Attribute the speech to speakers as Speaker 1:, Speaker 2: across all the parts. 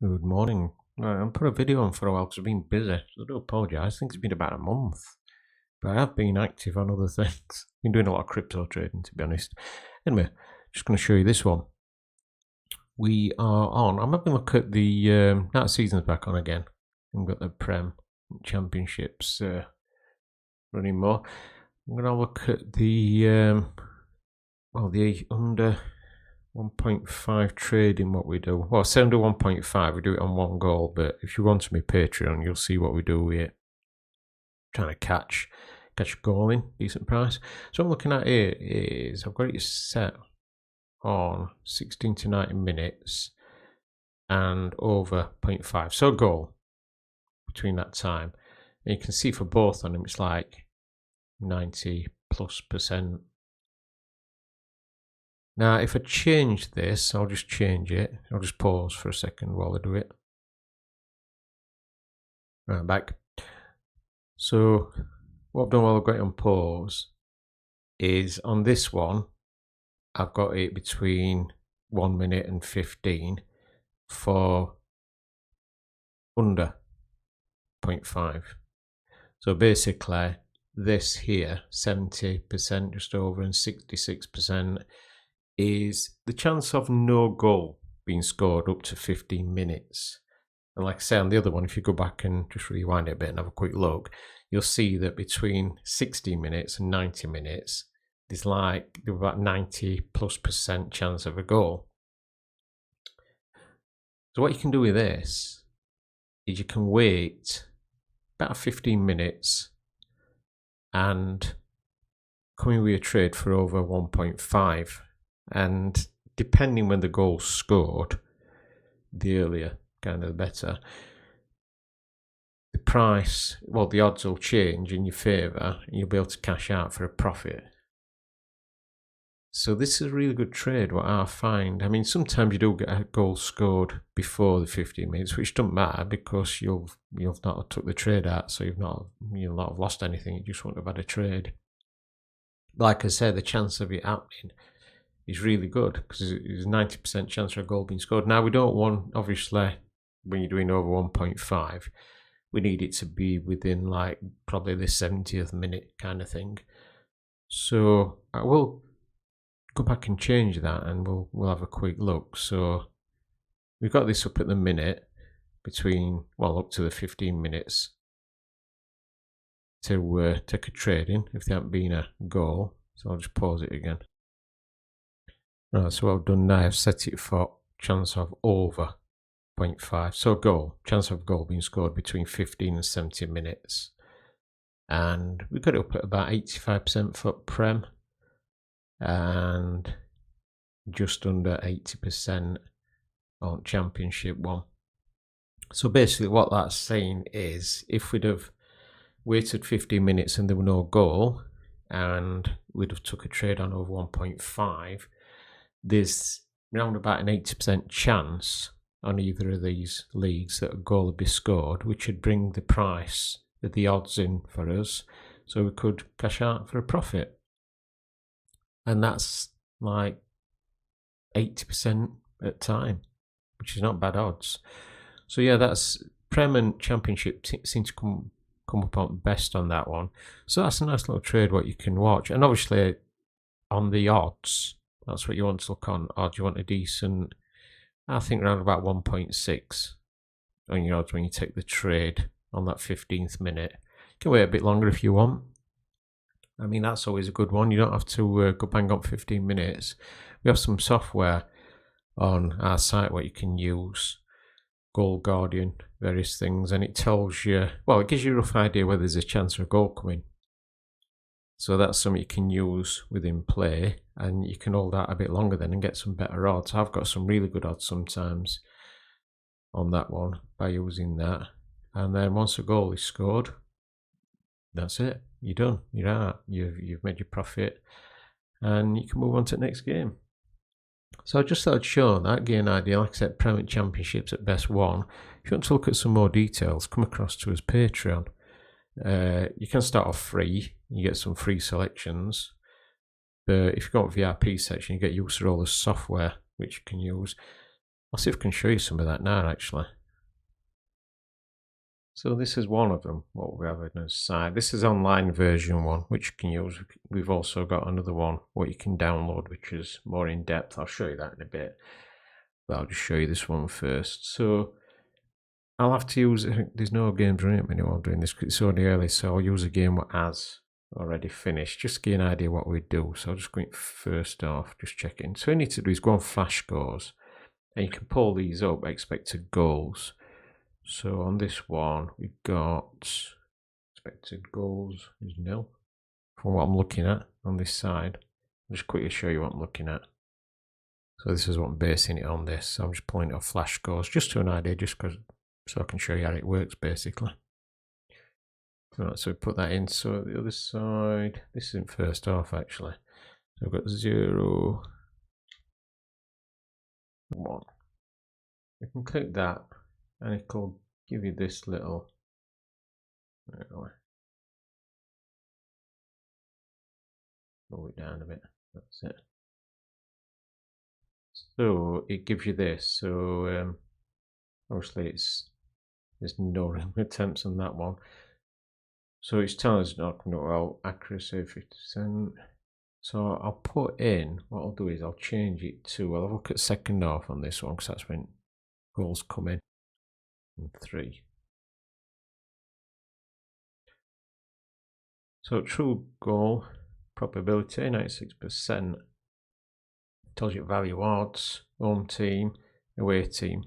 Speaker 1: Good morning. Right, I put a video on for a while because I've been busy, so I do apologise. I think it's been about a month, but I have been active on other things. Been doing a lot of crypto trading, to be honest. Anyway, just going to show you this one. We are on. I'm having a look at the now the season's back on again. We've got the Prem Championships running more. I'm going to look at the the under 1.5 trading, what we do. Well, say under 1.5, we do it on one goal, but if you go onto my Patreon, you'll see what we do with it. Trying to catch a goal in, decent price. So what I'm looking at here is I've got it set on 16 to 90 minutes and over 0.5. So a goal between that time. And you can see for both on them, it's like 90+%. Now, if I change this, I'll just change it. I'll just pause for a second while I do it. Right, back. So what I've done while I've got it on pause is on this one, I've got it between 1 minute and 15 for under 0.5. So basically, this here, 70% just over and 66%, is the chance of no goal being scored up to 15 minutes. And like I say on the other one, if you go back and just rewind it a bit and have a quick look, you'll see that between 60 minutes and 90 minutes, there's like about 90+% chance of a goal. So what you can do with this is you can wait about 15 minutes and come in with a trade for over 1.5. And depending when the goal's scored, the earlier, kind of the better. The price, well, the odds will change in your favour, and you'll be able to cash out for a profit. So this is a really good trade, what I find. I mean, sometimes you do get a goal scored before the 15 minutes, which doesn't matter because you've not took the trade out, so you'll not have lost anything. You just won't have had a trade. Like I said, the chance of it happening is really good because there's a 90% chance of a goal being scored. Now, we don't want, obviously, when you're doing over 1.5, we need it to be within like probably the 70th minute kind of thing. So I will go back and change that and we'll have a quick look. So we've got this up at the minute between, well, up to the 15 minutes to take a trade in if there hasn't been a goal. So I'll just pause it again. Right, so what I've done now, I've set it for chance of over 0.5. So goal, chance of goal being scored between 15 and 70 minutes. And we got it up at about 85% for Prem and just under 80% on Championship 1. So basically what that's saying is if we'd have waited 15 minutes and there were no goal and we'd have took a trade on over 1.5, there's around about an 80% chance on either of these leagues that a goal would be scored, which would bring the price, the odds in for us, so we could cash out for a profit. And that's like 80% at time, which is not bad odds. So yeah, that's Prem and Championship seem to come up on best on that one. So that's a nice little trade what you can watch. And obviously on the odds, that's what you want to look on. Odds, you want a decent, I think around about 1.6 on your odds when you take the trade on that 15th minute. You can wait a bit longer if you want. I mean, that's always a good one. You don't have to go bang on 15 minutes. We have some software on our site where you can use Goal Guardian, various things, and it tells you, well, it gives you a rough idea whether there's a chance of a goal coming. So that's something you can use within play, and you can hold out a bit longer then and get some better odds. I've got some really good odds sometimes on that one by using that. And then once a goal is scored, that's it. You're done. You're out. You've made your profit, and you can move on to the next game. So I just thought I'd show that, give you an idea. Like I said, Premier Championships at best 1. If you want to look at some more details, come across to us Patreon. You can start off free. You get some free selections. But if you go on VIP section, you get used to all the software which you can use. I'll see if I can show you some of that now, actually. So this is one of them, what we have on the side. This is online version one, which you can use. We've also got another one, what you can download, which is more in depth. I'll show you that in a bit. But I'll just show you this one first. So I'll have to use, there's no games running at me while I'm doing this because it's only early, so I'll use a game what has already finished, just to get an idea what we do. So I'll just go in first off, just checking. So what you need to do is go on flash scores, and you can pull these up, expected goals. So on this one, we've got expected goals is nil from what I'm looking at on this side. I'll just quickly show you what I'm looking at. So this is what I'm basing it on this. So I'm just pulling it off flash scores just to an idea, just because so I can show you how it works basically. Right, so we put that in. So the other side, this isn't first off actually. So I've got 0, 1. You can click that and it'll give you this little, move it down a bit, that's it. So it gives you this, so obviously there's no attempts on that one. So it's telling us not well, accuracy 50%. So I'll put in, what I'll do is I'll change it to, I'll look at second half on this one because that's when goals come in. 3. So true goal probability 96%. Tells you value odds, home team, away team.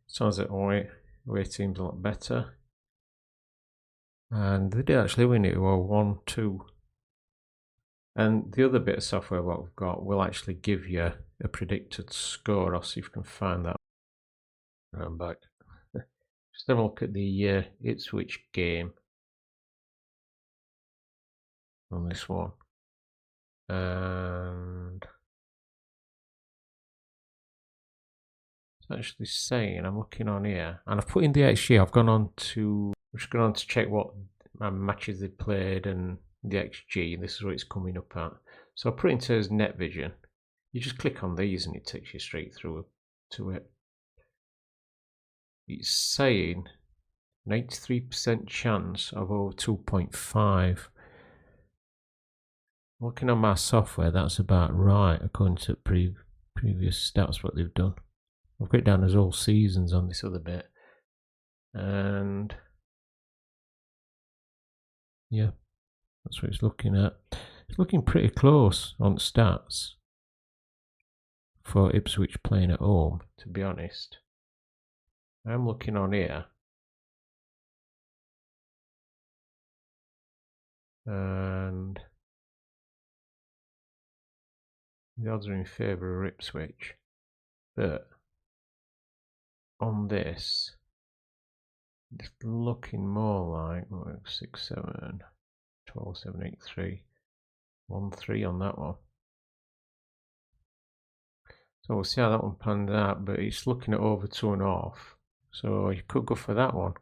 Speaker 1: Sounds like away team's a lot better. And they did actually win it, well, 1-2. And the other bit of software what we've got will actually give you a predicted score. I'll see if I can find that. I'm back. Just have a look at the Ipswich game on this one. And it's actually saying, I'm looking on here, and I've put in the XG. I've gone on to, I'm just going on to check what matches they played and the XG, and this is what it's coming up at. So I'll put it into as net vision. You just click on these and it takes you straight through to it. It's saying 93% chance of over 2.5. Looking on my software, that's about right according to previous stats what they've done. I've got it down as all seasons on this other bit, and yeah, that's what it's looking at. It's looking pretty close on stats for Ipswich playing at home, to be honest. I'm looking on here, and the odds are in favour of Ipswich, but on this, it's looking more like 6, 7, 12, 7, 8, 3, 1, 3 on that one. So we'll see how that one pans out, but it's looking at over 2.5. So you could go for that one.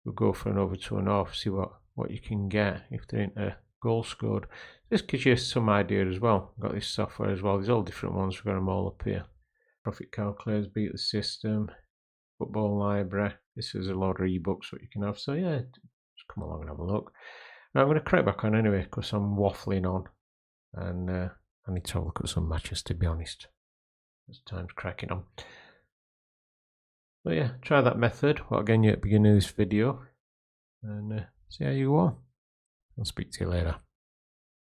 Speaker 1: We'll go for an over 2.5, see what you can get if there ain't a goal scored. This gives you some idea as well. Got this software as well. There's all different ones. We've got them all up here. Profit calculators, beat the system, football library. This is a lot of ebooks what you can have. So yeah, just come along and have a look. Now, I'm going to crack back on anyway because I'm waffling on, and I need to have a look at some matches, to be honest. As time's cracking on. But yeah, try that method. What again you at the beginning of this video, and see how you go on. I'll speak to you later.